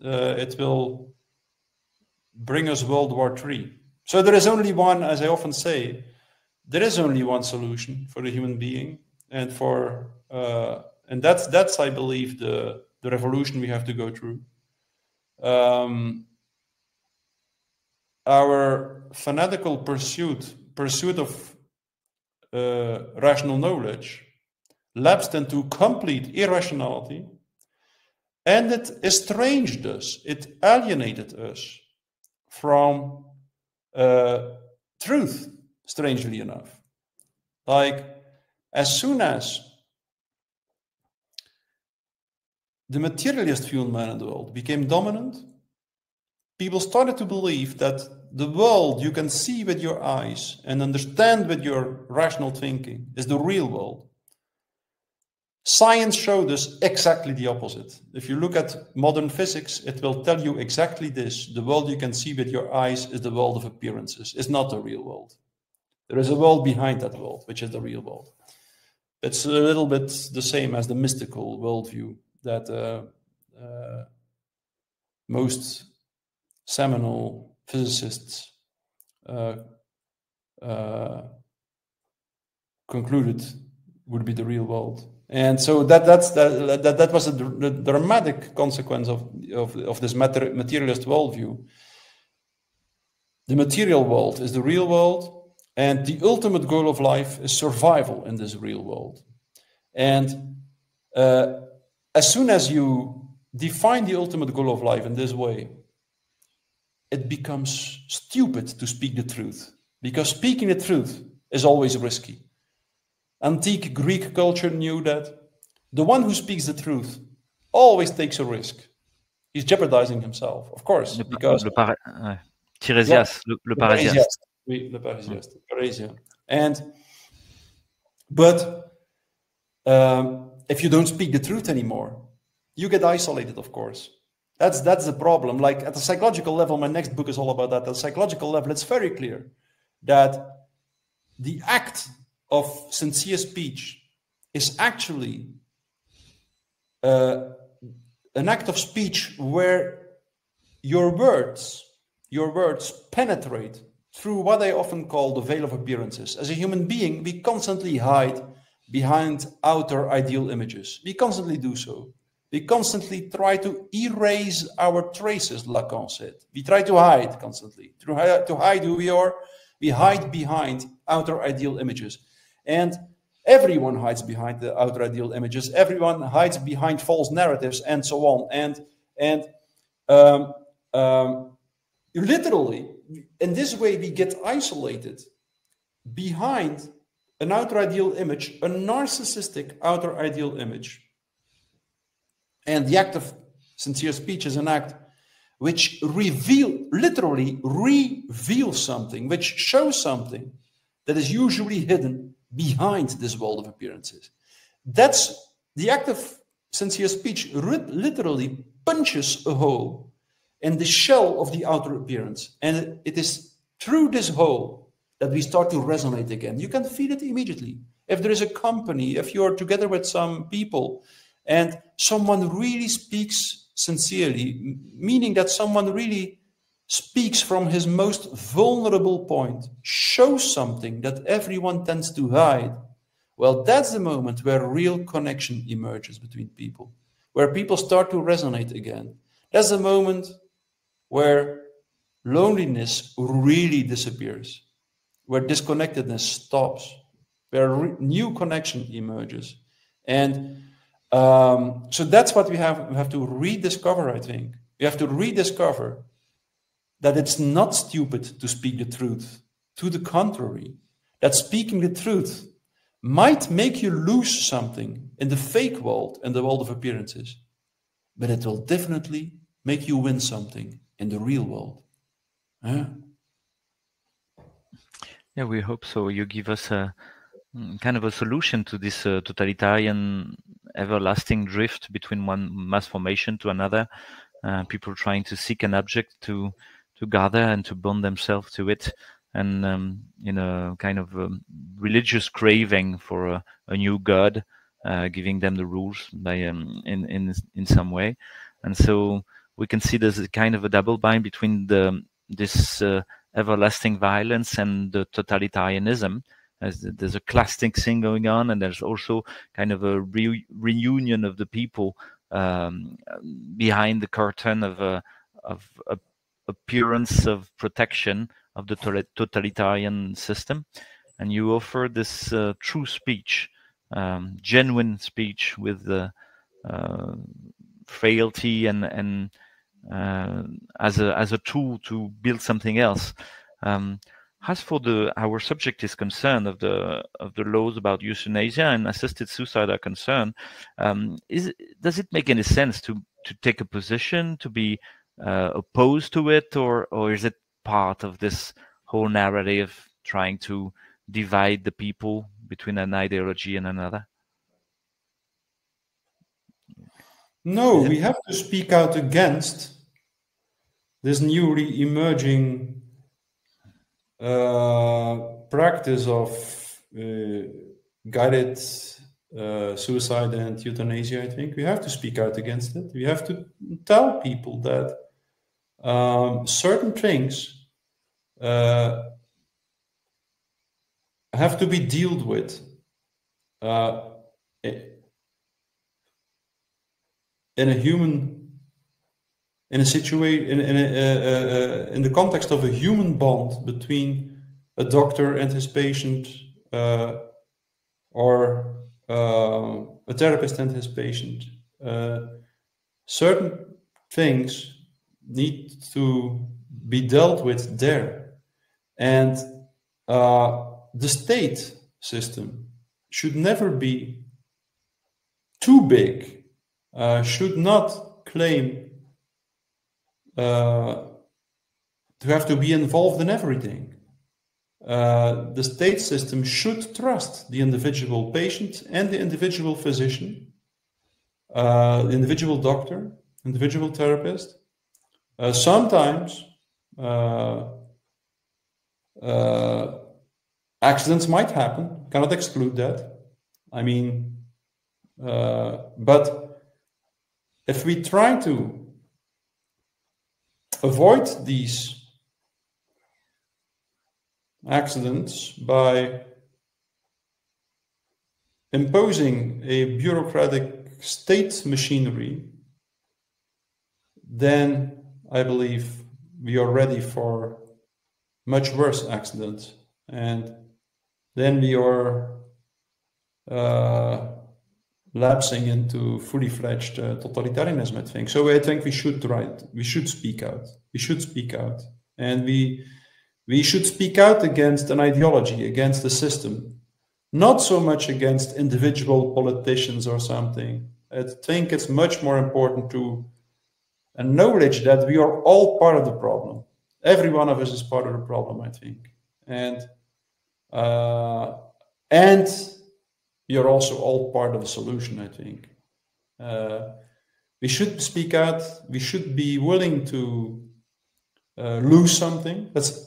it will bring us World War III. So there is only one, as I often say, there is only one solution for the human being, and that's I believe the revolution we have to go through. Our fanatical pursuit of rational knowledge lapsed into complete irrationality, and it estranged us, it alienated us from truth, strangely enough. Like, as soon as the materialist view on man and the world became dominant, people started to believe that the world you can see with your eyes and understand with your rational thinking is the real world. Science showed us exactly the opposite. If you look at modern physics, it will tell you exactly this. The world you can see with your eyes is the world of appearances. It's not the real world. There is a world behind that world, which is the real world. It's a little bit the same as the mystical worldview that most seminal physicists concluded would be the real world. And so that was a dramatic consequence of this materialist worldview. The material world is the real world, and the ultimate goal of life is survival in this real world. And as soon as you define the ultimate goal of life in this way, it becomes stupid to speak the truth. Because speaking the truth is always risky. Antique Greek culture knew that the one who speaks the truth always takes a risk. He's jeopardizing himself, of course, because Tiresias, le Parasiaste. Oui, le Parasiaste, Parasian. But if you don't speak the truth anymore, you get isolated, of course. That's the problem. Like at the psychological level, my next book is all about that. At the psychological level, it's very clear that the act of sincere speech is actually an act of speech where your words penetrate through what I often call the veil of appearances. As a human being, we constantly hide behind outer ideal images. We constantly do so. We constantly try to erase our traces, Lacan said. We try to hide constantly. To hide who we are, we hide behind outer ideal images. And everyone hides behind the outer ideal images. Everyone hides behind false narratives and so on. And literally, in this way, we get isolated behind an outer ideal image, a narcissistic outer ideal image. And the act of sincere speech is an act which literally reveals something, which shows something that is usually hidden behind this world of appearances. That's the act of sincere speech literally punches a hole in the shell of the outer appearance. And it is through this hole that we start to resonate again. You can feel it immediately. If there is a company, if you're together with some people and someone really speaks sincerely, meaning that someone really speaks from his most vulnerable point, shows something that everyone tends to hide, well, that's the moment where real connection emerges between people, where people start to resonate again. That's the moment where loneliness really disappears, where disconnectedness stops, where new connection emerges. And so that's what we have to rediscover, I think. We have to rediscover that it's not stupid to speak the truth. To the contrary, that speaking the truth might make you lose something in the fake world and the world of appearances, but it will definitely make you win something in the real world. Huh? Yeah, we hope so. You give us a kind of a solution to this totalitarian everlasting drift between one mass formation to another, people trying to seek an object to gather and to bond themselves to it, and in a kind of religious craving for a new god, giving them the rules by in some way. And so we can see there's a kind of a double bind between this everlasting violence and the totalitarianism. There's a classic thing going on, and there's also kind of a reunion of the people behind the curtain of appearance of protection of the totalitarian system. And you offer this true speech, genuine speech with the frailty and as a tool to build something else. As for our subject is concerned, of the laws about euthanasia and assisted suicide are concerned, does it make any sense to take a position, to be opposed to it, or is it part of this whole narrative trying to divide the people between an ideology and another? No, we have to speak out against this newly emerging practice of guided suicide and euthanasia. I think we have to speak out against it. We have to tell people that certain things have to be dealt with in a human, in a situation, in the context of a human bond between a doctor and his patient, or a therapist and his patient. Certain things need to be dealt with there, and the state system should never be too big, should not claim to have to be involved in everything. The state system should trust the individual patient and the individual physician, the individual doctor, individual therapist. Sometimes accidents might happen, cannot exclude that. I mean, but if we try to avoid these accidents by imposing a bureaucratic state machinery, then I believe we are ready for much worse accidents, and then we are lapsing into fully fledged totalitarianism, I think. So I think we should try it. We should speak out. We should speak out, and we should speak out against an ideology, against the system, not so much against individual politicians or something. I think it's much more important to acknowledge that we are all part of the problem. Every one of us is part of the problem, I think. And we are also all part of the solution, I think. We should speak out. We should be willing to lose something. That's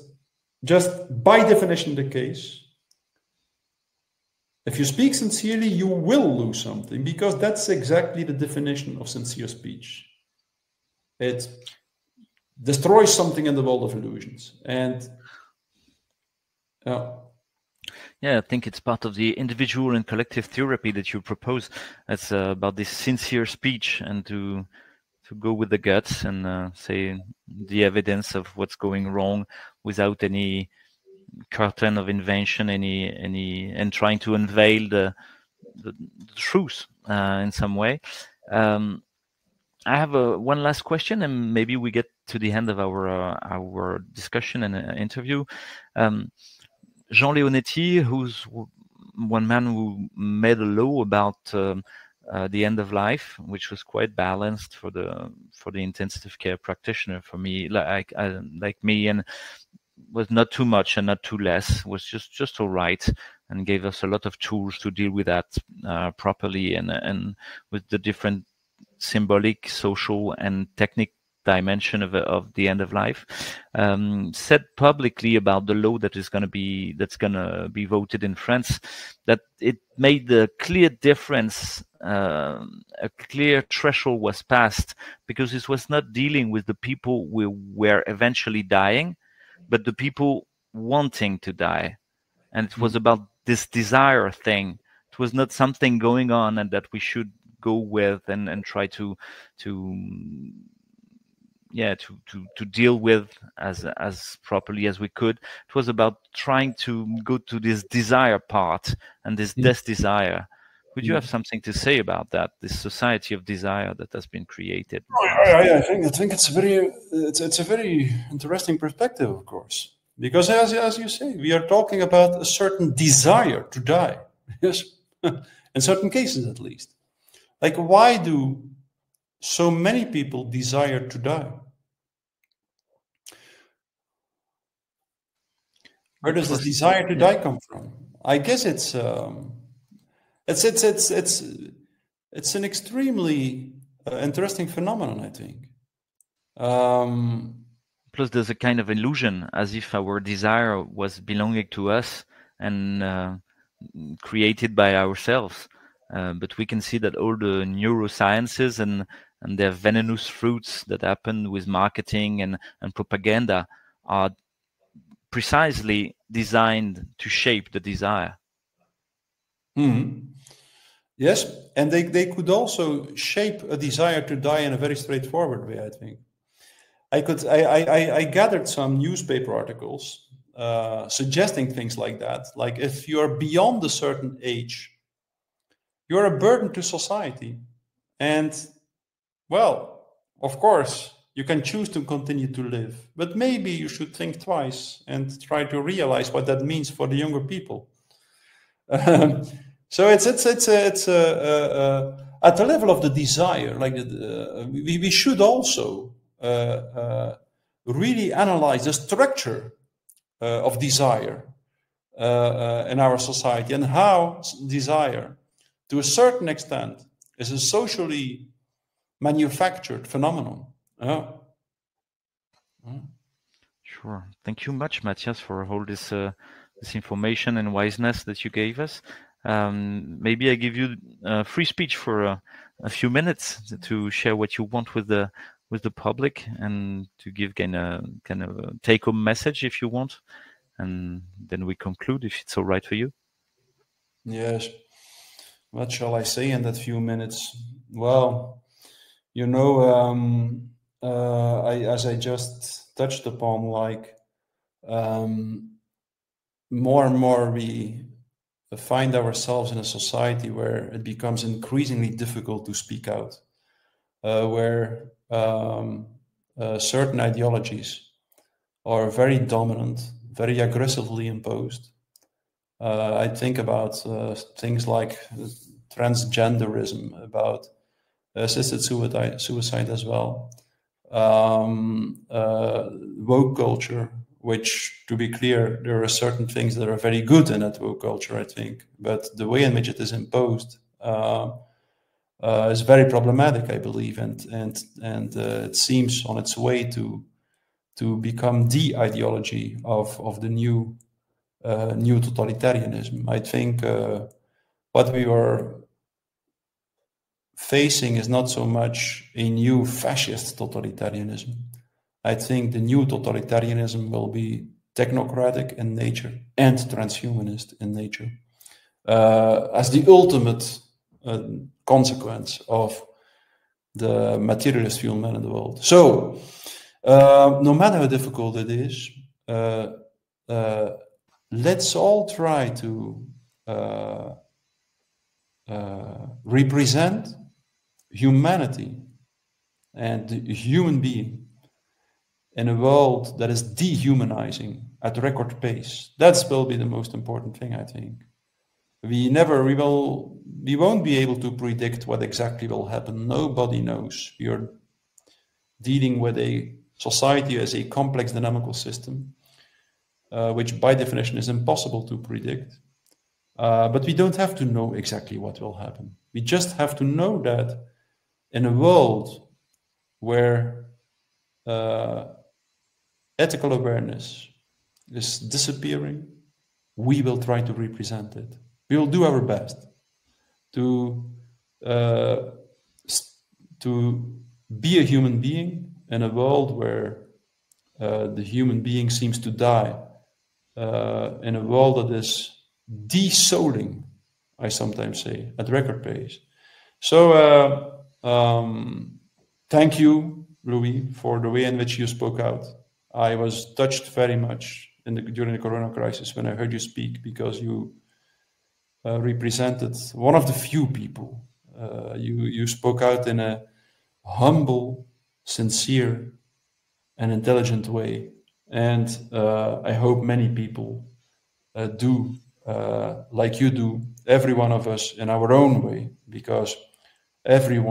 just by definition the case. If you speak sincerely, you will lose something, because that's exactly the definition of sincere speech. It destroys something in the world of illusions. And yeah, I think it's part of the individual and collective therapy that you propose. It's about this sincere speech, and to go with the guts and say the evidence of what's going wrong without any curtain of invention, and trying to unveil the truth in some way. I have one last question, and maybe we get to the end of our discussion and interview. Jean Leonetti, who's one man who made a law about the end of life, which was quite balanced for the intensive care practitioner, for me, like me, and was not too much and not too less, was just all right, and gave us a lot of tools to deal with that properly, and with the different symbolic, social, and technical dimension of the end of life. Said publicly about the law that's gonna be voted in France, that it made a clear difference, a clear threshold was passed, because it was not dealing with the people who were eventually dying, but the people wanting to die. And it was about this desire thing. It was not something going on and that we should go with and try to deal with as properly as we could. It was about trying to go to this desire part and this desire. Would you have something to say about that? This society of desire that has been created. I think it's a very interesting perspective, of course, because as you say, we are talking about a certain desire to die. Yes, in certain cases at least. Like, why do so many people desire to die? Where does this desire to die come from? I guess it's an extremely interesting phenomenon, I think. Plus, there's a kind of illusion, as if our desire was belonging to us and created by ourselves. But we can see that all the neurosciences and their venomous fruits that happen with marketing and propaganda are precisely designed to shape the desire. Yes, and they could also shape a desire to die in a very straightforward way, I think. I gathered some newspaper articles suggesting things like that. Like, if you are beyond a certain age, you're a burden to society. And, well, of course, you can choose to continue to live, but maybe you should think twice and try to realize what that means for the younger people. So it's at the level of the desire, like we should also really analyze the structure of desire in our society, and how desire, to a certain extent, is a socially manufactured phenomenon. Sure. Thank you much, Matthias, for all this this information and wiseness that you gave us. Maybe I give you free speech for a few minutes to share what you want with the public, and to give kind of a take-home message if you want, and then we conclude if it's all right for you. Yes. What shall I say in that few minutes? Well, you know, as I just touched upon, like more and more we find ourselves in a society where it becomes increasingly difficult to speak out, where certain ideologies are very dominant, very aggressively imposed. I think about things like transgenderism, about assisted suicide as well, woke culture, which, to be clear, there are certain things that are very good in that woke culture, I think, but the way in which it is imposed is very problematic, I believe, and it seems on its way to become the ideology of the new totalitarianism. I think what we are facing is not so much a new fascist totalitarianism. I think the new totalitarianism will be technocratic in nature and transhumanist in nature, as the ultimate consequence of the materialist view of man in the world. So, no matter how difficult it is, let's all try to represent humanity and the human being in a world that is dehumanizing at record pace. That will be the most important thing, I think. We won't be able to predict what exactly will happen. Nobody knows. We are dealing with a society as a complex dynamical system, which by definition is impossible to predict. But we don't have to know exactly what will happen. We just have to know that in a world where ethical awareness is disappearing, we will try to represent it. We will do our best to be a human being in a world where the human being seems to die, in a world that is de-souling, I sometimes say, at record pace. So thank you, Louis, for the way in which you spoke out. I was touched very much during the Corona crisis when I heard you speak, because you represented one of the few people. You spoke out in a humble, sincere, and intelligent way. And I hope many people do like you do, every one of us in our own way, because every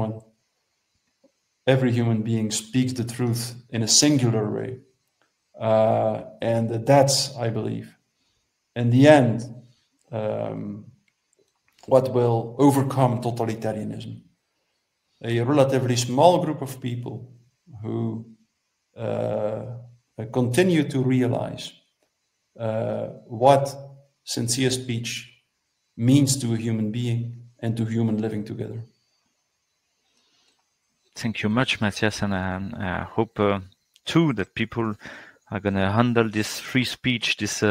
human being speaks the truth in a singular way. And that's, I believe, in the end, what will overcome totalitarianism. A relatively small group of people who continue to realize what sincere speech means to a human being and to human living together. Thank you much, Matthias, and I hope too that people are going to handle this free speech, this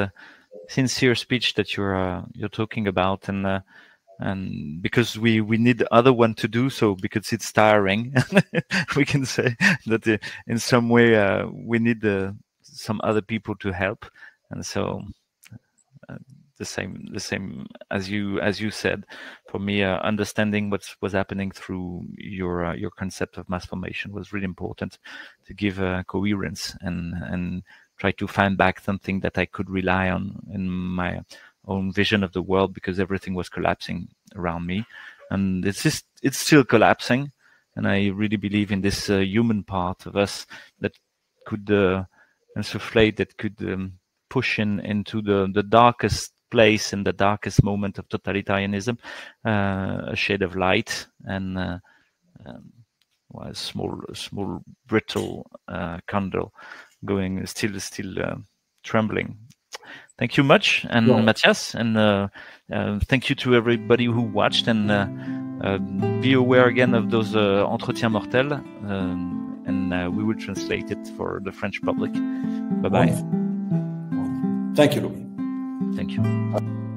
sincere speech that you're talking about, and because we need the other one to do so, because it's tiring. We can say that in some way we need some other people to help, and so the same as you said. For me, understanding what was happening through your concept of mass formation was really important to give coherence and try to find back something that I could rely on in my own vision of the world, because everything was collapsing around me, and it's still collapsing. And I really believe in this human part of us that could insufflate, that could push into the darkest place, in the darkest moment of totalitarianism, a shade of light, and a small brittle candle going, still trembling. Thank you much, and Mattias, and thank you to everybody who watched, and be aware again of those Entretiens Mortels, and we will translate it for the French public. Bye-bye. Thank you, Louis. Thank you.